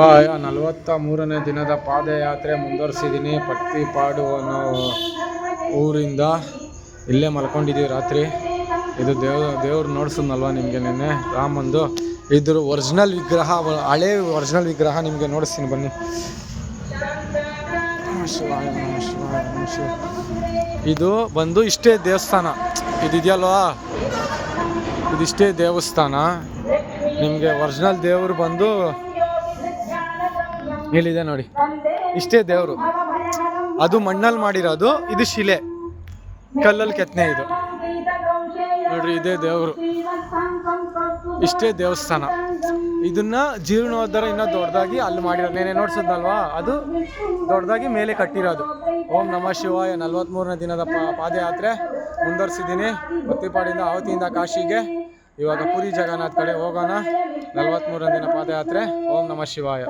43ನೇ ದಿನದ ಪಾದಯಾತ್ರೆ ಮುಂದುವರಿಸಿದ್ದೀನಿ. ಪಟ್ಟಿಪಾಡು ಅನ್ನೋ ಊರಿಂದ ಇಲ್ಲೇ ಮಲ್ಕೊಂಡಿದ್ದೀವಿ ರಾತ್ರಿ. ಇದು ದೇವ್ರು ನೋಡ್ಸದ್ನಲ್ವ ನಿಮಗೆ ನಿನ್ನೆ ರಾಮಂದು. ಇದ್ರ ಒರಿಜಿನಲ್ ವಿಗ್ರಹ, ಹಳೇ ಒರಿಜಿನಲ್ ವಿಗ್ರಹ ನಿಮಗೆ ನೋಡಿಸ್ತೀನಿ ಬನ್ನಿ. ಇದು ಬಂದು ಇಷ್ಟೇ ದೇವಸ್ಥಾನ, ಇದೆಯಲ್ವಾ, ಇದಿಷ್ಟೇ ದೇವಸ್ಥಾನ. ನಿಮಗೆ ಒರಿಜಿನಲ್ ದೇವರು ಬಂದು ಇಲ್ಲಿದೆ ನೋಡಿ, ಇಷ್ಟೇ ದೇವರು. ಅದು ಮಣ್ಣಲ್ಲಿ ಮಾಡಿರೋದು, ಇದು ಶಿಲೆ, ಕಲ್ಲಲ್ಲಿ ಕೆತ್ತನೆ. ಇದು ನೋಡ್ರಿ, ಇದೇ ದೇವರು, ಇಷ್ಟೇ ದೇವಸ್ಥಾನ. ಇದನ್ನ ಜೀರ್ಣೋದ್ಧಾರ ಇನ್ನೂ ದೊಡ್ಡದಾಗಿ ಅಲ್ಲಿ ಮಾಡಿರೋದು. ನೇನೆ ನೋಡ್ಸೋದ್ನಲ್ವಾ, ಅದು ದೊಡ್ಡದಾಗಿ ಮೇಲೆ ಕಟ್ಟಿರೋದು. ಓಂ ನಮಃ ಶಿವಾಯ. 43ನೇ ದಿನದ ಪಾದಯಾತ್ರೆ ಮುಂದುವರಿಸಿದ್ದೀನಿ. ಪತ್ತಿಪಾಡಿಂದ ಆವತಿಯಿಂದ ಕಾಶಿಗೆ. ಇವಾಗ ಪುರಿ ಜಗನ್ನಾಥ್ ಕಡೆ ಹೋಗೋಣ. 43ನೇ ದಿನ ಪಾದಯಾತ್ರೆ. ಓಂ ನಮಃ ಶಿವಾಯ.